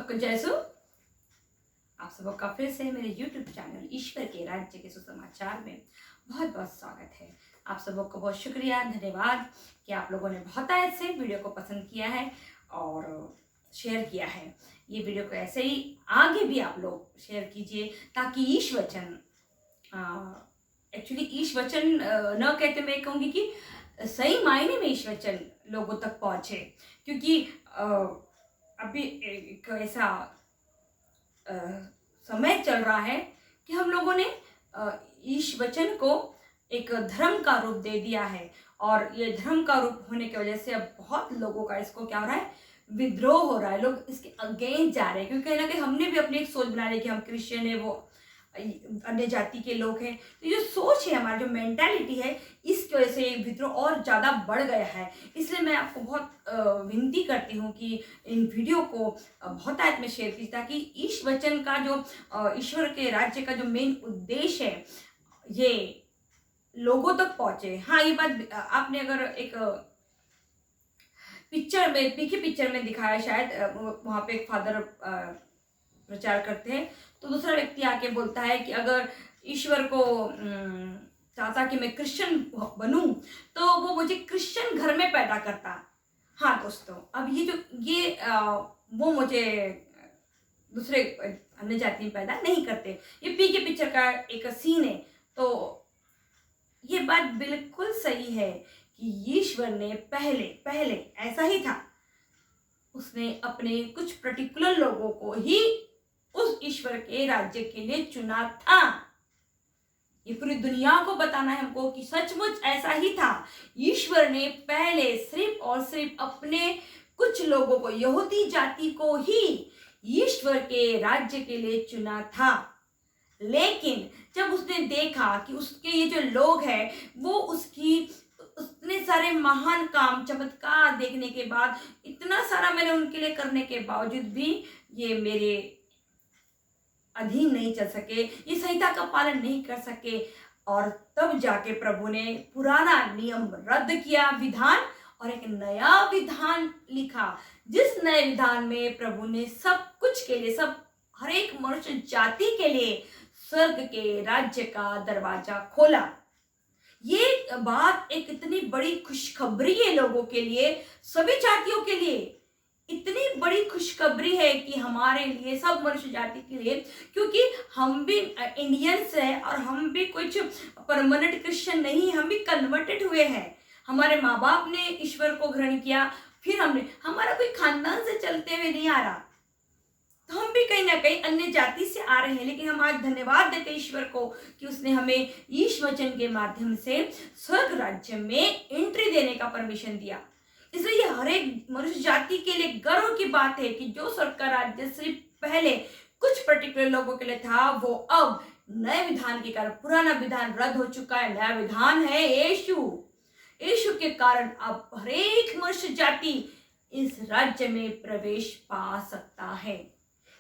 सबको जय सु। आप सबका फिर से मेरे YouTube चैनल ईश्वर के राज्य के सुसमाचार में बहुत बहुत स्वागत है। आप सबको बहुत शुक्रिया, धन्यवाद कि आप लोगों ने बहुत आयत से वीडियो को पसंद किया है और शेयर किया है। ये वीडियो को ऐसे ही आगे भी आप लोग शेयर कीजिए ताकि ईश वचन, एक्चुअली ईश वचन न कहते मैं कहूँगी कि सही मायने में ईश वचन लोगों तक पहुँचे, क्योंकि अभी एक ऐसा समय चल रहा है कि हम लोगों ने ईश वचन को एक धर्म का रूप दे दिया है और ये धर्म का रूप होने की वजह से अब बहुत लोगों का इसको क्या हो रहा है, विद्रोह हो रहा है। लोग इसके अगेंस्ट जा रहे हैं, क्योंकि कहीं ना कहीं हमने भी अपनी एक सोच बना ली कि हम क्रिश्चियन है, वो अन्य जाति के लोग हैं। तो जो सोच है हमारी, जो मेंटालिटी है, इसकी वजह से विद्रोह और ज़्यादा बढ़ गया है। इसलिए मैं आपको बहुत विनती करती हूँ कि इन वीडियो को बहुत आयत में शेयर कीजिए ताकि ईश वचन का जो ईश्वर के राज्य का जो मेन उद्देश्य है ये लोगों तक पहुँचे। हाँ, ये बात आपने अगर एक पिक्चर में, पीके पिक्चर में दिखाया शायद, वहाँ पे एक फादर प्रचार करते हैं तो दूसरा व्यक्ति आके बोलता है कि अगर ईश्वर को चाहता कि मैं क्रिश्चियन बनूं तो वो मुझे क्रिश्चियन घर में पैदा करता। हाँ दोस्तों, अब ये वो मुझे दूसरे अन्य जाति में पैदा नहीं करते। ये पीके पिक्चर का एक सीन है। तो ये बात बिल्कुल सही है कि ईश्वर ने पहले ऐसा ही था, उसने अपने कुछ पर्टिकुलर लोगों को ही उस ईश्वर के राज्य के लिए चुना था। ये पूरी दुनिया को बताना है हमको कि सचमुच ऐसा ही था। ईश्वर ने पहले सिर्फ और सिर्फ अपने कुछ लोगों को, यहूदी जाति को ही ईश्वर के राज्य के लिए चुना था। लेकिन जब उसने देखा कि उसके ये जो लोग हैं वो उतने सारे महान काम चमत्कार देखने के बाद, इतना सारा मैंने उनके लिए करने के बावजूद भी ये मेरे अधीन नहीं चल सके, ये संहिता का पालन नहीं कर सके, और तब जाके प्रभु ने पुराना नियम रद्द किया, विधान, और एक नया विधान लिखा। जिस नए विधान में प्रभु ने सब कुछ के लिए, सब हर एक मनुष्य जाति के लिए स्वर्ग के राज्य का दरवाजा खोला। ये बात एक इतनी बड़ी खुशखबरी है लोगों के लिए, सभी जातियों के लिए इतनी बड़ी खुशखबरी है कि हमारे लिए, सब मनुष्य जाति के लिए, क्योंकि हम भी इंडियंस हैं और हम भी कुछ परमानेंट क्रिश्चियन नहीं, हम भी कन्वर्टेड हुए हैं। हमारे माँ बाप ने ईश्वर को ग्रहण किया, फिर हमारा कोई खानदान से चलते हुए नहीं आ रहा, तो हम भी कहीं ना कहीं अन्य जाति से आ रहे हैं। लेकिन हम आज धन्यवाद देते ईश्वर को कि उसने हमें ईश वचन के माध्यम से स्वर्ग राज्य में एंट्री देने का परमिशन दिया। इसलिए ये हर एक मनुष्य जाति के लिए गर्व की बात है कि जो स्वर्ग का राज्य सिर्फ पहले कुछ पर्टिकुलर लोगों के लिए था, वो अब नए विधान के कारण, पुराना विधान रद्द हो चुका है, नया विधान है यीशु के कारण अब हर एक मनुष्य जाति इस राज्य में प्रवेश पा सकता है।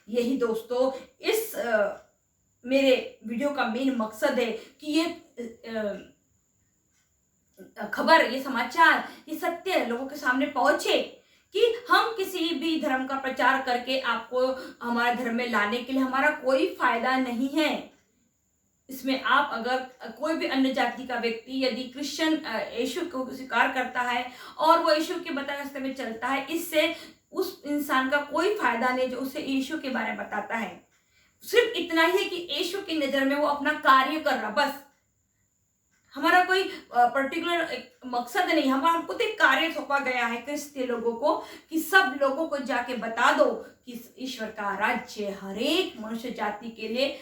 यही दोस्तों इस मेरे वीडियो का मेन मकसद है कि ये खबर, ये समाचार, ये सत्य लोगों के सामने पहुंचे कि हम किसी भी धर्म का प्रचार करके आपको हमारे धर्म में लाने के लिए हमारा कोई फायदा नहीं है। इसमें आप अगर कोई भी अन्य जाति का व्यक्ति यदि क्रिश्चियन यीशु को स्वीकार करता है और वो यीशु के बताए रास्ते में चलता है, इससे उस इंसान का कोई फायदा नहीं जो उसे यीशु के बारे में बताता है। सिर्फ इतना ही है कि यीशु की नजर में वो अपना कार्य कर रहा, बस। हमारा कोई पर्टिकुलर मकसद नहीं, हमको तो एक कार्य सौंपा गया है क्रिस्तीय लोगों को कि सब लोगों को जाके बता दो कि ईश्वर का राज्य हर एक मनुष्य जाति के लिए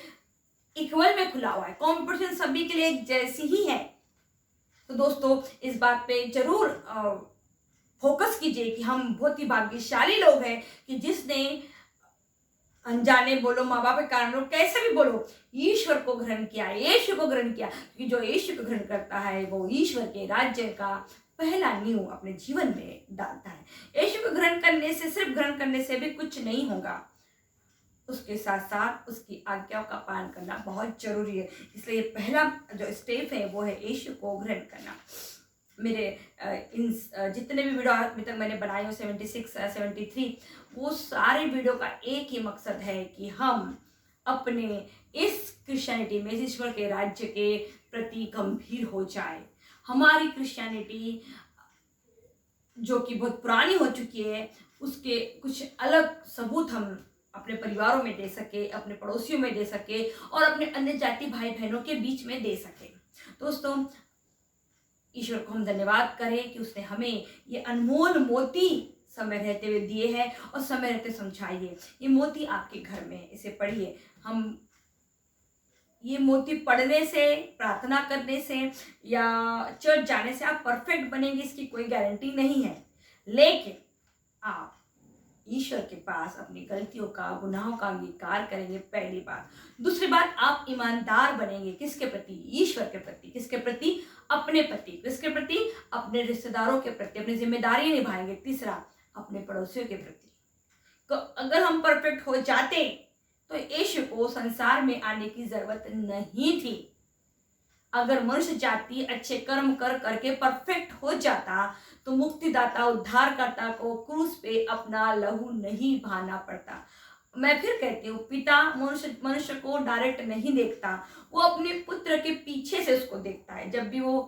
इक्वल में खुला हुआ है, कॉम्पिटिशन सभी के लिए एक जैसी ही है। तो दोस्तों इस बात पे जरूर फोकस कीजिए कि हम बहुत ही भाग्यशाली लोग हैं कि जिसने अनजाने बोलो, माँ बाप के कारण लोग कैसे भी बोलो, ईश्वर को ग्रहण किया, यीशु को ग्रहण किया। क्योंकि जो यीशु को ग्रहण करता है वो ईश्वर के राज्य का पहला नींव अपने जीवन में डालता है। यीशु को ग्रहण करने से, सिर्फ ग्रहण करने से भी कुछ नहीं होगा, उसके साथ साथ उसकी आज्ञाओं का पालन करना बहुत जरूरी है। इसलिए पहला जो स्टेप है वो है यीशु को ग्रहण करना। मेरे जितने भी वीडियो अभी तक मैंने बनाए हो 76 73, वो सारे वीडियो का एक ही मकसद है कि हम अपने इस क्रिश्चियनिटी में, इस ईश्वर के राज्य के प्रति गंभीर हो जाए। हमारी क्रिश्चियनिटी जो कि बहुत पुरानी हो चुकी है, उसके कुछ अलग सबूत हम अपने परिवारों में दे सके, अपने पड़ोसियों में दे सके और अपने अन्य जाति भाई बहनों के बीच में दे सके। दोस्तों, ईश्वर को हम धन्यवाद करें कि उसने हमें ये अनमोल मोती समय रहते हुए दिए हैं और समय रहते समझाइए। ये मोती आपके घर में, इसे पढ़िए। हम ये मोती पढ़ने से, प्रार्थना करने से या चर्च जाने से आप परफेक्ट बनेंगे, इसकी कोई गारंटी नहीं है, लेकिन आप ईश्वर के पास अपनी गलतियों का, गुनाहों का अंगीकार करेंगे, पहली बात। दूसरी बात, आप ईमानदार बनेंगे। किसके प्रति? ईश्वर के प्रति। किसके प्रति? अपने प्रति। किसके प्रति? अपने रिश्तेदारों के प्रति, अपनी जिम्मेदारी निभाएंगे। तीसरा, अपने पड़ोसियों के प्रति। तो अगर हम परफेक्ट हो जाते तो यीशु को संसार में आने की जरूरत नहीं थी। अगर मनुष्य जाति अच्छे कर्म कर करके परफेक्ट हो जाता तो मुक्तिदाता, उद्धारकर्ता को क्रूस पे अपना लहू नहीं बहाना पड़ता। मैं फिर कहती हूँ, पिता मनुष्य को डायरेक्ट नहीं देखता, वो अपने पुत्र के पीछे से उसको देखता है। जब भी वो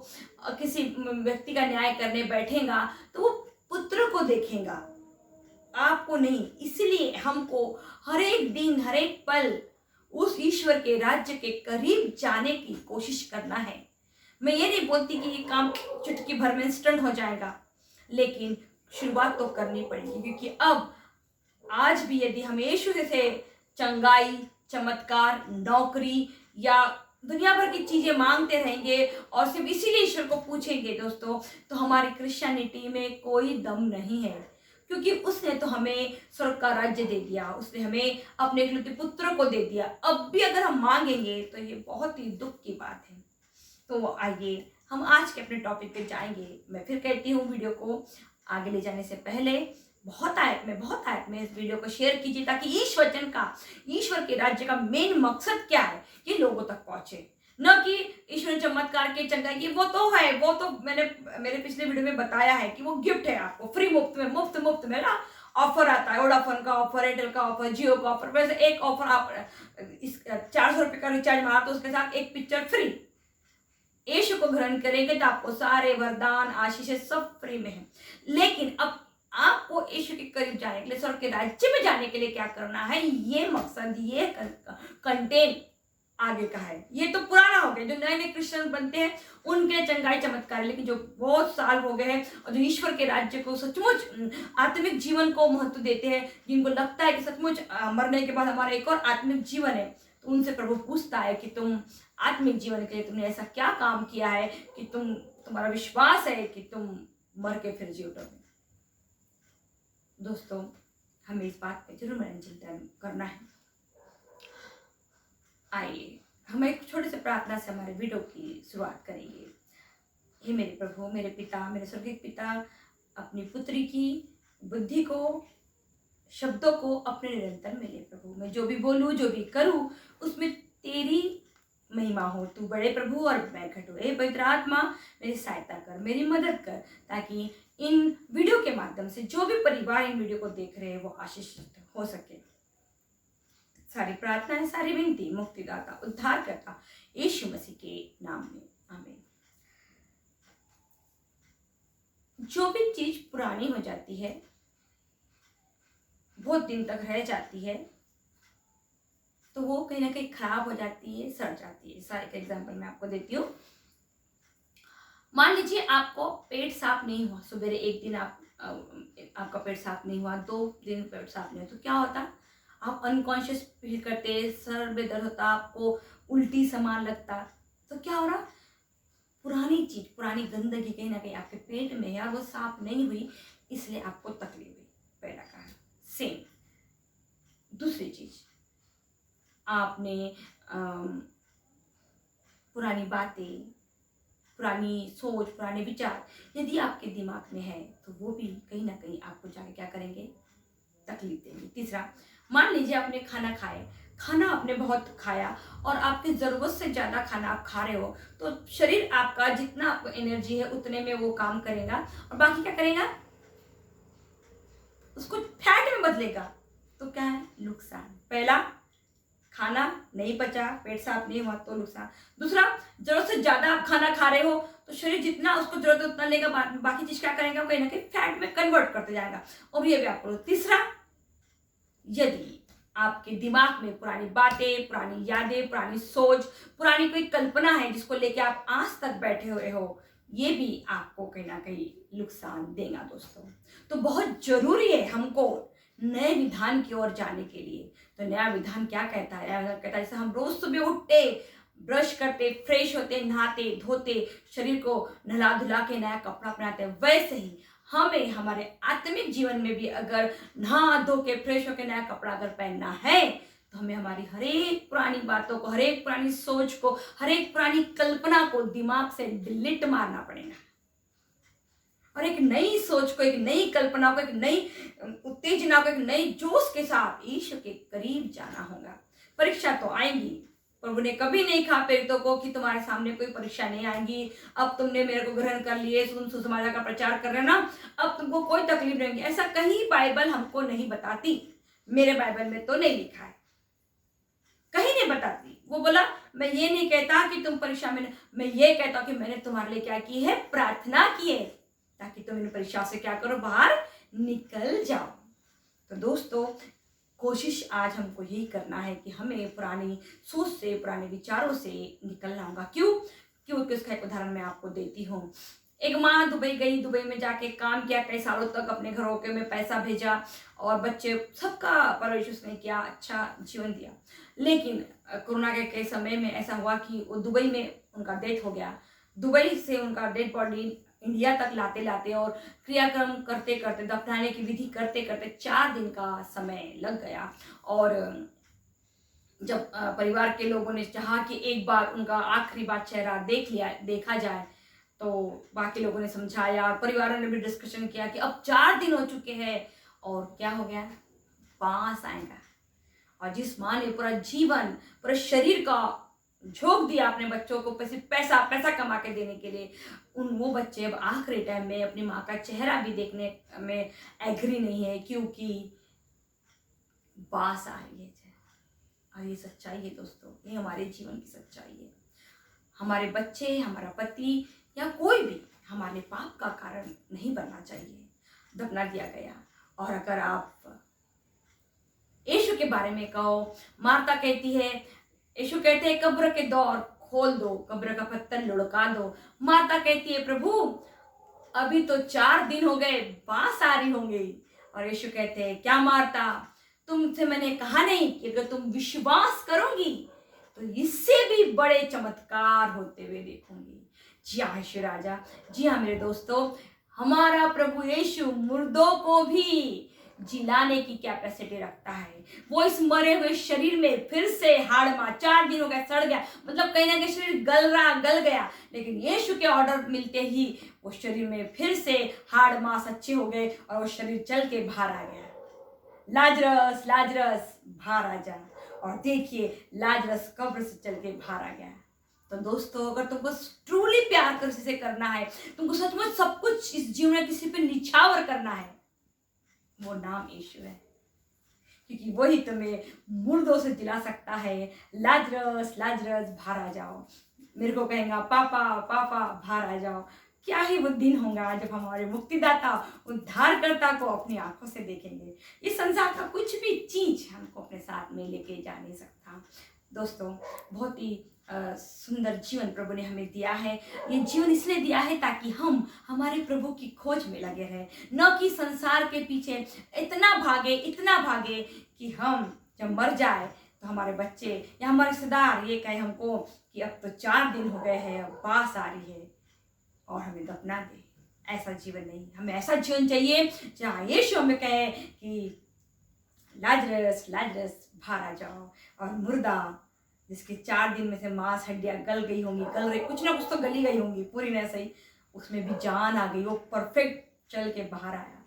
किसी व्यक्ति का न्याय करने बैठेगा तो वो पुत्र को देखेगा, आपको नहीं। इसलिए हमको हर एक दिन, हर एक पल उस ईश्वर के राज्य के करीब जाने की कोशिश करना है। मैं ये नहीं बोलती कि ये काम चुटकी भर में इंस्टेंट हो जाएगा, लेकिन शुरुआत तो करनी पड़ेगी, क्योंकि अब आज भी यदि हम यीशु से चंगाई, चमत्कार, नौकरी या दुनिया भर की चीजें मांगते रहेंगे और सिर्फ इसीलिए ईश्वर को पूछेंगे दोस्तों, तो हमारी क्रिश्चियनिटी में कोई दम नहीं है। क्योंकि उसने तो हमें स्वर्ग का राज्य दे दिया, उसने हमें अपने इकलौते पुत्र को दे दिया। अब भी अगर हम मांगेंगे तो ये बहुत ही दुख की बात है। तो आइए हम आज के अपने टॉपिक पे जाएंगे। मैं फिर कहती हूँ, वीडियो को आगे ले जाने से पहले बहुत आयत में इस वीडियो को शेयर कीजिए, ताकि ईश्वर के राज्य का मेन मकसद क्या है ये लोगों तक पहुंचे। न कि ईश्वर ने चमत्कार के चंगाई की, वो तो मैंने मेरे पिछले वीडियो में बताया है कि वो गिफ्ट है आपको फ्री, मुफ्त में ना ऑफर आता है। वोडाफोन का ऑफर, एयरटेल का ऑफर, जियो का ऑफर। वैसे एक ऑफर, आप इस 400 रुपये का रिचार्ज मारा तो उसके साथ एक पिक्चर फ्री। यीशु को ग्रहण करेंगे तो आपको सारे वरदान, आशीष सब फ्री में है। लेकिन अब आपको यीशु के करीब जाने के लिए, स्वर्ग के राज्य में जाने के लिए क्या करना है, ये मकसद, ये कंटेंट आगे का है। ये तो पुराना हो गया, जो नए नए क्रिश्चियन बनते हैं उनके चंगाई चमत्कार। लेकिन जो बहुत साल हो गए हैं और जो ईश्वर के राज्य को सचमुच, आत्मिक जीवन को महत्व देते हैं, जिनको लगता है कि सचमुच मरने के बाद हमारा एक और आत्मिक जीवन है, तो उनसे प्रभु पूछता है कि तुम आत्मिक जीवन के लिए तुमने ऐसा क्या काम किया है कि तुम्हारा विश्वास है कि तुम मर के फिर जी उठोगे। दोस्तों, हमें इस बात पे जरूर मन चिंतन करना है। आइए हम एक छोटे से प्रार्थना से हमारे वीडियो की शुरुआत करेंगे। हे मेरे प्रभु, मेरे पिता, मेरे स्वर्गीय पिता, अपनी पुत्री की बुद्धि को, शब्दों को अपने निरंतर मिले प्रभु। मैं जो भी बोलूँ, जो भी करूँ, उसमें तेरी महिमा हो। तू बड़े प्रभु और मैं घटू। हे पवित्र आत्मा, मेरी सहायता कर, मेरी मदद कर, ताकि इन वीडियो के माध्यम से जो भी परिवार इन वीडियो को देख रहे हैं वो आशीषित हो सके। सारी प्रार्थनाएं, सारी विनती मुक्तिदाता, उद्धारकर्ता यीशु मसीह के नाम में, आमीन। जो भी चीज पुरानी हो जाती है, बहुत दिन तक रह जाती है, तो वो कहीं ना कहीं खराब हो जाती है, सड़ जाती है। इसका एक एग्जाम्पल मैं आपको देती हूँ। मान लीजिए आपको पेट साफ नहीं हुआ, सवेरे एक दिन आपका पेट साफ नहीं हुआ, 2 दिन पेट साफ नहीं हुआ, तो क्या होता? आप अनकॉन्शियस फील करते, सर में दर्द होता, आपको उल्टी समान लगता। तो क्या हो रहा? पुरानी चीज, पुरानी गंदगी कहीं ना कहीं आपके पेट में है और वो साफ नहीं हुई, इसलिए आपको तकलीफ हुई। पहला कारण। सेम दूसरी चीज, आपने पुरानी बातें, पुरानी सोच, पुराने विचार यदि आपके दिमाग में है, तो वो भी कहीं ना कहीं आपको जाके क्या करेंगे? तकलीफ देंगे। तीसरा, मान लीजिए आपने खाना खाए, खाना आपने बहुत खाया और आपकी ज़रूरत से ज़्यादा खाना आप खा रहे हो, तो शरीर आपका जितना आपको एनर्जी है उतने में वो काम करेगा और बाकी क्या करेगा, उसको फैट में बदलेगा। तो क्या है, नुकसान। पहला, खाना नहीं पचा, पेट साफ नहीं हुआ तो नुकसान। दूसरा, जरूरत से ज्यादा आप खाना खा रहे हो तो शरीर जितना उसको जरूरत है उतना लेगा, बाकी चीज क्या करेगा, कहीं ना कहीं फैट में कन्वर्ट करते जाएगा और ये भी आप करो। तीसरा, यदि आपके दिमाग में पुरानी बातें, पुरानी यादें, पुरानी सोच, पुरानी कोई कल्पना है जिसको लेके आप आज तक बैठे हुए हो, ये भी आपको कहीं ना कहीं नुकसान देगा दोस्तों। तो बहुत जरूरी है हमको नए विधान की ओर जाने के लिए। तो नया विधान क्या कहता है, नया कहता है जैसे हम रोज सुबह उठते, ब्रश करते, फ्रेश होते, नहाते धोते, शरीर को नहला धुला के नया कपड़ा पहनाते, वैसे ही हमें हमारे आत्मिक जीवन में भी अगर नहा धो के फ्रेश होके नया कपड़ा अगर पहनना है तो हमें हमारी हर एक पुरानी बातों को, हर एक पुरानी सोच को, हर एक पुरानी कल्पना को दिमाग से डिलीट मारना पड़ेगा और एक नई सोच को, एक नई कल्पना को, एक नई उत्तेजना को, एक नई जोश के साथ ईश्वर के करीब जाना होगा। परीक्षा तो आएंगी, प्रभु ने कभी नहीं कहा प्रेरितों को कि तुम्हारे सामने कोई परीक्षा नहीं आएगी, अब तुमने मेरे को ग्रहण कर लिए, सुसमाचार का प्रचार कर रहे हो ना, अब तुमको कोई तकलीफ नहीं होगी। ऐसा कहीं बाइबल हमको नहीं बताती, मेरे बाइबल में तो नहीं लिखा है, कहीं नहीं बताती। वो बोला मैं ये नहीं कहता कि तुम परीक्षा में, मैं ये कहता हूं कि मैंने तुम्हारे लिए क्या की है, प्रार्थना की है ताकि तुम इन परीक्षा से क्या करो, बाहर निकल जाओ। तो दोस्तों, कोशिश आज हमको यही करना है कि हमें पुरानी सोच से, पुराने विचारों से निकलना होगा। क्योंकि उसका एक उदाहरण मैं आपको देती हूँ। एक माँ दुबई गई, दुबई में जाके काम किया, कई सालों तक अपने घरों के में पैसा भेजा और बच्चे सबका परवरिश उसने किया, अच्छा जीवन दिया। लेकिन कोरोना के कई समय में ऐसा हुआ कि वो दुबई में उनका डेथ हो गया। दुबई से उनका डेड बॉडी इंडिया तक लाते लाते और क्रियाक्रम करते करते, दफनाने की विधि करते करते 4 दिन का समय लग गया। और जब परिवार के लोगों ने चाहा कि एक बार उनका आखिरी बार चेहरा देखा जाए, तो बाकी लोगों ने समझाया और परिवारों ने भी डिस्कशन किया कि अब 4 दिन हो चुके हैं और क्या हो गया, बांस आएगा। और जिस माँ ने पूरा जीवन, पूरा शरीर का झोंक दिया अपने बच्चों को पैसा पैसा कमा के देने के लिए, वो बच्चे अब आखिरी टाइम में अपनी माँ का चेहरा भी देखने में एग्री नहीं है, क्योंकि बास आ रही है। और ये सच्चाई है दोस्तों, ये हमारे जीवन की सच्चाई है। हमारे बच्चे, हमारा पति या कोई भी हमारे पाप का कारण नहीं बनना चाहिए, दफना दिया गया। और अगर आप यीशु के बारे में कहो, मार्ता कहती है, यीशु कहते हैं कब्र के द्वार खोल दो, कब्र का पत्थर लुढ़का दो। मार्ता कहती है प्रभु अभी तो 4 दिन हो गए, बांस आ रही होंगी। और यीशु कहते हैं क्या मार्ता, तुमसे मैंने कहा नहीं कि अगर तुम विश्वास करोगी तो इससे भी बड़े चमत्कार होते हुए देखोगी। जी हाँ यीशु राजा, जी हाँ मेरे दोस्तों, हमारा प्रभु यीशु मुर्दों को भी जिलाने की कैपेसिटी रखता है। वो इस मरे हुए शरीर में फिर से हाड़ 4 दिन हो गए, सड़ गया, मतलब कहीं ना कहीं शरीर गल गया, लेकिन यीशु के ऑर्डर मिलते ही वो शरीर में फिर से हाड़ मांस अच्छे हो गए और वो शरीर चल के बाहर आ गया। लाजरस लाजरस बाहर आ जा। और देखिए लाजरस कब्र से चल के बाहर आ गया। तो दोस्तों, अगर तुमको ट्रूली प्यार कर से करना है, तुमको सचमुच सब कुछ इस जीवन में किसी पे निछावर करना है, वो नाम यीशु है, क्योंकि वही तुम्हें मुर्दों से जिला सकता है। लाजरस लाजरस बाहर आ जाओ, मेरे को कहेगा पापा पापा बाहर आ जाओ। क्या ही वो दिन होगा जब हमारे मुक्तिदाता, उद्धारकर्ता को अपनी आंखों से देखेंगे। इस संसार का कुछ भी चीज हमको अपने साथ में लेके जा नहीं सकता। दोस्तों, बहुत ही सुंदर जीवन प्रभु ने हमें दिया है। ये जीवन इसलिए दिया है ताकि हम हमारे प्रभु की खोज में लगे रहे, न कि संसार के पीछे इतना भागे कि हम जब मर जाए तो हमारे बच्चे या हमारे रिश्तेदार ये कहे हमको कि अब तो 4 दिन हो गए हैं, अब बास आ रही है और हमें दफना दे। ऐसा जीवन नहीं, हमें ऐसा जीवन चाहिए जहाँ यीशु हमें कहे कि लाजरस लाजरस बाहर आ जाओ। और मुर्दा जिसके 4 दिन में से मांस हड्डियां गल गई होंगी, गल रही, कुछ ना कुछ तो गली गई होंगी, पूरी नहीं सही, उसमें भी जान आ गई, वो परफेक्ट चल के बाहर आया।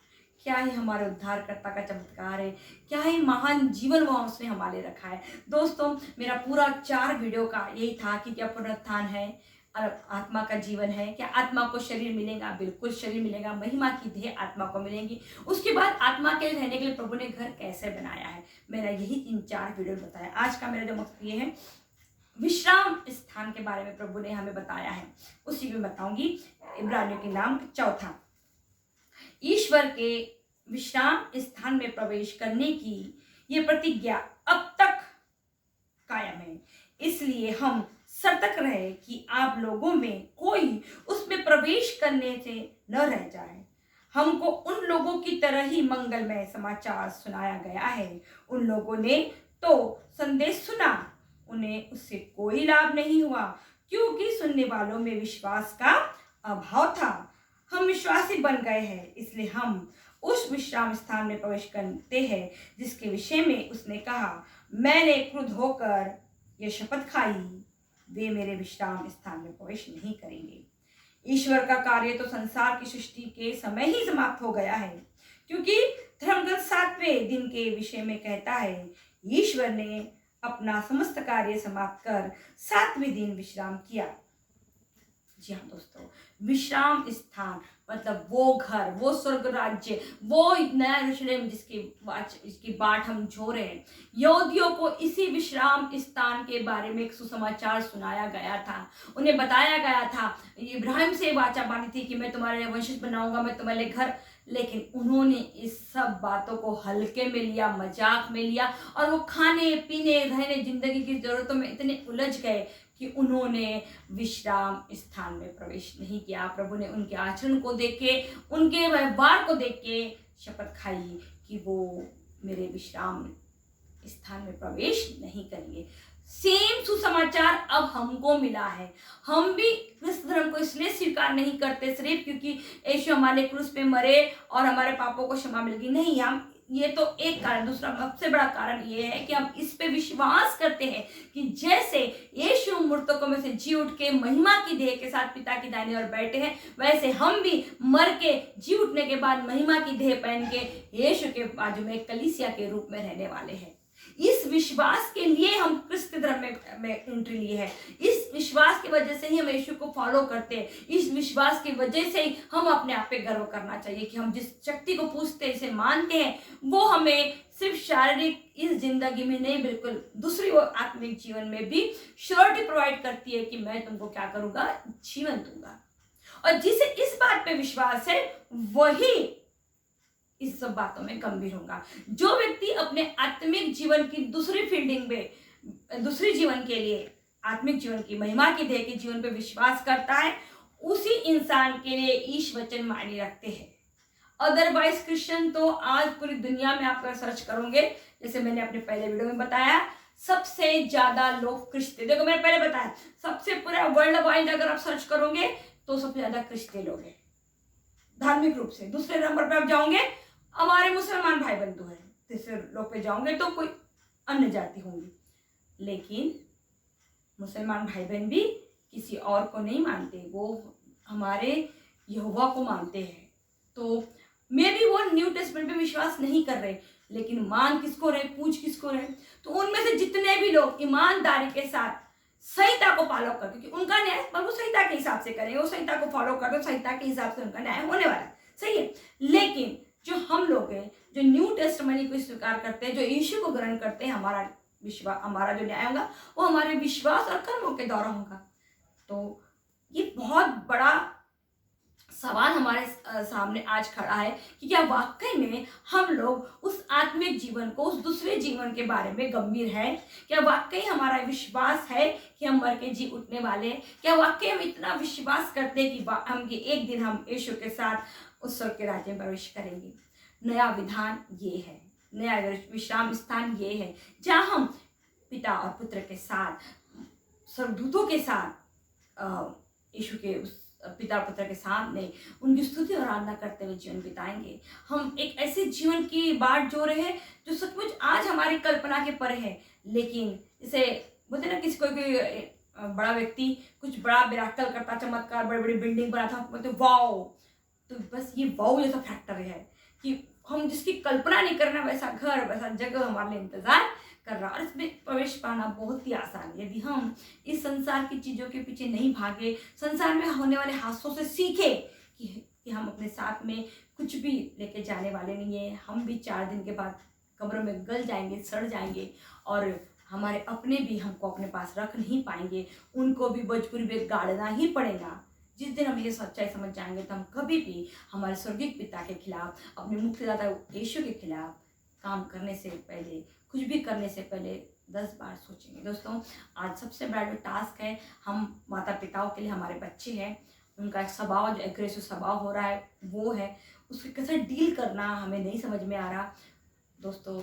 क्या ही हमारे उद्धारकर्ता का चमत्कार है, क्या ही महान जीवन वहाँ उसने हमारे रखा है। दोस्तों, मेरा पूरा 4 वीडियो का यही था कि क्या पुनरुत्थान है और आत्मा का जीवन है। क्या आत्मा को शरीर मिलेगा? बिल्कुल शरीर मिलेगा। महिमा की देह आत्मा को मिलेगी। उसके बाद आत्मा के रहने के लिए प्रभु ने घर कैसे बनाया है, मैंने यही 3-4 वीडियो बताया। आज का मेरा जो मकसद ये है, विश्राम स्थान के बारे में प्रभु ने हमें बताया है, उसी में बताऊंगी। इब्रानियों के नाम 4, ईश्वर के विश्राम स्थान में प्रवेश करने की ये प्रतिज्ञा अब तक कायम है। इसलिए हम सतर्क रहे कि आप लोगों में कोई उसमें प्रवेश करने से न रह जाए। हमको उन लोगों की तरह ही मंगलमय समाचार सुनाया गया है। उन लोगों ने तो संदेश सुना, उन्हें उससे कोई लाभ नहीं हुआ, क्योंकि सुनने वालों में विश्वास का अभाव था। हम विश्वासी बन गए हैं, इसलिए हम उस विश्राम स्थान में प्रवेश करते हैं जिसके विषय में उसने कहा, मैंने क्रुद्ध होकर यह शपथ खाई, वे मेरे विश्राम स्थान में प्रवेश नहीं करेंगे। ईश्वर का कार्य तो संसार की सृष्टि के समय ही समाप्त हो गया है, क्योंकि धर्मग्रंथ 7वें दिन के विषय में कहता है, ईश्वर ने अपना समस्त कार्य समाप्त कर 7वें दिन विश्राम किया। जी हाँ दोस्तों, विश्राम स्थान मतलब वो घर, वो स्वर्ग राज्य, वो नया यरूशलेम जिसकी बाट हम जो रहे हैं। यहूदियों को इसी विश्राम स्थान के बारे में एक सुसमाचार सुनाया गया था। उन्हें बताया गया था, इब्राहिम से वाचा बांधी थी कि मैं तुम्हारे वंशज बनाऊंगा, मैं तुम्हारे घर, लेकिन उन्होंने इस सब बातों को हल्के में लिया, मजाक में लिया, और वो खाने पीने रहने जिंदगी की जरूरतों में इतने उलझ गए कि उन्होंने विश्राम स्थान में प्रवेश नहीं किया। प्रभु ने उनके आचरण को देख के, उनके व्यवहार को देख के शपथ खाई कि वो मेरे विश्राम स्थान में प्रवेश नहीं करेंगे। सेम सुसमाचार अब हमको मिला है। हम भी क्रिस्त धर्म को इसलिए स्वीकार नहीं करते सिर्फ क्योंकि यीशु हमारे क्रूस पे मरे और हमारे पापों को क्षमा मिल गई, नहीं। हम ये तो एक कारण, दूसरा सबसे बड़ा कारण ये है कि हम इस पे विश्वास करते हैं कि जैसे यीशु मृतकों में से जी उठ के महिमा की देह के साथ पिता की दाहिनी ओर बैठे हैं, वैसे हम भी मर के जी उठने के बाद महिमा की देह पहन के यीशु के बाजू में कलीसिया के रूप में रहने वाले हैं। इस विश्वास के लिए हम क्रिस्त धर्म में एंट्री लिए है। इस विश्वास की वजह से ही हम यीशु को फॉलो करते हैं। इस विश्वास की वजह से ही हम अपने आप पे गर्व करना चाहिए कि हम जिस शक्ति को पूजते हैं, इसे मानते हैं, वो हमें सिर्फ शारीरिक इस जिंदगी में नहीं, बिल्कुल दूसरी और आत्मिक जीवन में भी श्योरिटी प्रोवाइड करती है कि मैं तुमको क्या करूंगा, जीवन दूंगा। और जिसे इस बात पे विश्वास है वही इस सब बातों में गंभीर होगा। जो व्यक्ति अपने आत्मिक जीवन की दूसरी फील्डिंग में, दूसरी जीवन के लिए, आत्मिक जीवन की महिमा की देह के जीवन पे विश्वास करता है, उसी इंसान के लिए ईश वचन मायने रखते हैं। अदरवाइज क्रिश्चियन तो आज पूरी दुनिया में आप अगर सर्च करोगे, जैसे मैंने अपने पहले वीडियो में बताया, सबसे ज्यादा लोग क्रिश्चियन, देखो मैंने पहले बताया, सबसे पूरा वर्ल्ड वाइड अगर आप सर्च करोगे तो सबसे ज्यादा क्रिश्चियन लोग हैं धार्मिक रूप से। दूसरे नंबर पे आप जाओगे हमारे मुसलमान भाई बंधु हैं, तीसरे लोग पे जाओगे तो कोई अन्य जाति होंगी, लेकिन मुसलमान भाई बहन भी किसी और को नहीं मानते, वो हमारे यहोवा को मानते हैं। तो मे भी वो न्यू टेस्टमेंट पे विश्वास नहीं कर रहे, लेकिन मान किसको रहे, पूज किसको रहे। तो उनमें से जितने भी लोग ईमानदारी के साथ संहिता को फॉलो कर, क्योंकि उनका न्याय वो संहिता के हिसाब से करेंगे, वो संहिता को फॉलो कर दो, संहिता के हिसाब से उनका न्याय होने वाला है, सही है। लेकिन जो हम लोग हैं, जो न्यू टेस्टमनी को स्वीकार करते हैं, जो यीशु को ग्रहण करते हैं, हमारा विश्वास, हमारा जो न्याय होगा वो हमारे विश्वास और कर्मों के द्वारा होगा। तो ये बहुत बड़ा सवाल हमारे सामने आज खड़ा है कि क्या वाकई में हम लोग उस आत्मिक जीवन को, उस दूसरे जीवन के बारे में गंभीर है? क्या वाकई हमारा विश्वास है कि हम मर के जी उठने वाले हैं? क्या वाकई हम इतना विश्वास करते हैं कि एक दिन हम यीशु के साथ उस स्वर्ग के राज्य में प्रवेश करेंगे? नया विधान ये है, नया विश्राम स्थान ये है, जहाँ हम पिता और पुत्र के साथ, स्वर्गदूतों के साथ यीशु के उस पिता पुत्र के सामने उनकी स्तुति और आराधना करते हुए जीवन बिताएंगे। हम एक ऐसे जीवन की बाट जो रहे जो सचमुच आज हमारी कल्पना के परे है, लेकिन जैसे बोलते ना, किसी कोई बड़ा व्यक्ति कुछ बड़ा मिराकल करता, चमत्कार, बड़ी बड़ी बिल्डिंग बनाता, बोलते वाओ, तो बस ये वाओ जैसा फैक्टर है कि हम जिसकी कल्पना नहीं करना वैसा घर वैसा जगह हमारे लिए इंतजार कर रहा है। और इसमें प्रवेश पाना बहुत ही आसान है यदि हम इस संसार की चीज़ों के पीछे नहीं भागे, संसार में होने वाले हादसों से सीखे कि हम अपने साथ में कुछ भी लेके जाने वाले नहीं है। हम भी 4 दिन के बाद कब्र में गल जाएंगे, सड़ जाएंगे, और हमारे अपने भी हमको अपने पास रख नहीं पाएंगे, उनको भी मजबूरी में गाड़ना ही पड़ेगा। जिस दिन हम ये सच्चाई समझ जाएंगे तो हम कभी भी हमारे स्वर्गीय पिता के खिलाफ, अपने मुक्तिदाता यीशु के खिलाफ काम करने से पहले, कुछ भी करने से पहले 10 बार सोचेंगे। दोस्तों, आज सबसे बड़ा जो टास्क है, हम माता पिताओं के लिए, हमारे बच्चे हैं, उनका स्वभाव जो एग्रेसिव स्वभाव हो रहा है वो है, उसको कैसे डील करना हमें नहीं समझ में आ रहा। दोस्तों,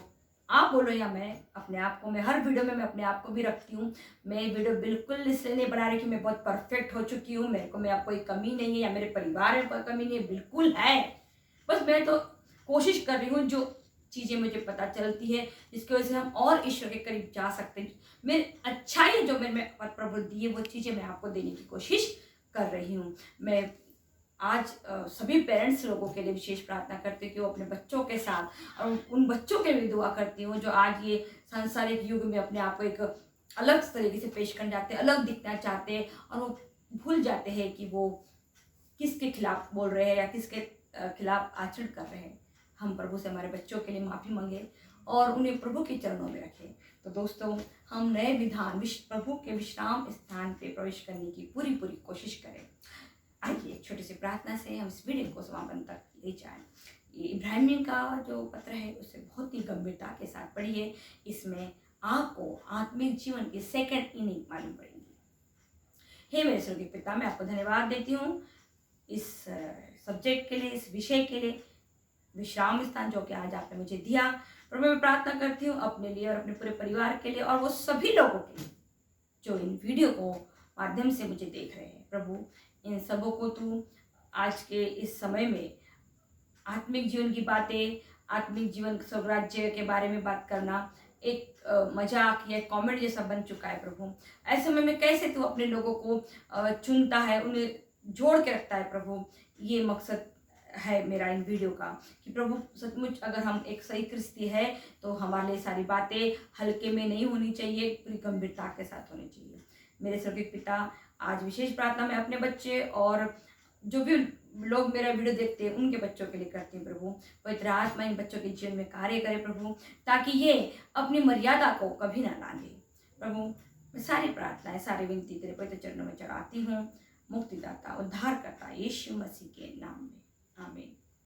आप बोलो या मैं अपने आप को, मैं हर वीडियो में मैं अपने आप को भी रखती हूँ। मैं ये वीडियो बिल्कुल इसलिए नहीं बना रही कि मैं बहुत परफेक्ट हो चुकी हूँ, मेरे को में अब कोई कमी नहीं है, या मेरे परिवार में कोई कमी नहीं है, बिल्कुल है। बस मैं तो कोशिश कर रही हूँ, जो चीज़ें मुझे पता चलती है जिसकी वजह से हम और ईश्वर के करीब जा सकते हैं, मेरी अच्छाई जो मेरे में प्रभु दी है वो चीज़ें मैं आपको देने की कोशिश कर रही हूँ। मैं आज सभी पेरेंट्स लोगों के लिए विशेष प्रार्थना करती हूँ कि वो अपने बच्चों के साथ, और उन बच्चों के लिए दुआ करती हूँ जो आज ये सांसारिक युग में अपने आप को एक अलग तरीके से पेश करना चाहते हैं, अलग दिखना चाहते हैं, और वो भूल जाते हैं कि वो किसके खिलाफ बोल रहे हैं या किसके खिलाफ आचरण कर रहे हैं। हम प्रभु से हमारे बच्चों के लिए माफ़ी मांगे और उन्हें प्रभु के चरणों में रखें। तो दोस्तों, हम नए विधान प्रभु के विश्राम स्थान पे प्रवेश करने की पूरी कोशिश करें। आइए एक छोटी सी प्रार्थना से हम इस वीडियो को समापन तक ले जाएं। ये इब्राहिमियों का जो पत्र है उसे बहुत ही गंभीरता के साथ पढ़िए, इसमें आपको आत्मिक जीवन की सेकंड इनिंग मालूम पड़ेगी। हे मेरे स्वर्गीय पिता, मैं आपको धन्यवाद देती हूँ इस सब्जेक्ट के लिए, इस विषय के लिए, विश्राम स्थान जो कि आज आपने मुझे दिया। प्रभु, मैं प्रार्थना करती हूँ अपने लिए और अपने पूरे परिवार के लिए, और वो सभी लोगों के लिए जो इन वीडियो को माध्यम से मुझे देख रहे हैं। प्रभु, इन सबों को तू आज के इस समय में आत्मिक जीवन की बातें, आत्मिक जीवन स्वराज्य के बारे में बात करना एक मजाक या कॉमेडी जैसा बन चुका है। प्रभु, ऐसे समय में कैसे तू अपने लोगों को चुनता है, उन्हें जोड़ के रखता है। प्रभु, ये मकसद है मेरा इन वीडियो का कि प्रभु सचमुच अगर हम एक सही क्रिस्ती है तो हमारे लिए सारी बातें हल्के में नहीं होनी चाहिए, पूरी गंभीरता के साथ होनी चाहिए। मेरे स्वर्गीय पिता, आज विशेष प्रार्थना मैं अपने बच्चे और जो भी लोग मेरा वीडियो देखते हैं उनके बच्चों के लिए करती हूँ। प्रभु, पवित्र आत्मा इन बच्चों के जीवन में कार्य करे प्रभु, ताकि ये अपनी मर्यादा को कभी ना लांघे। प्रभु, मैं सारी प्रार्थनाएं, सारी विनती तेरे पवित्र चरणों में चढ़ाती हूँ। मुक्तिदाता, उद्धारकर्ता यीशु मसीह के नाम में, आमीन।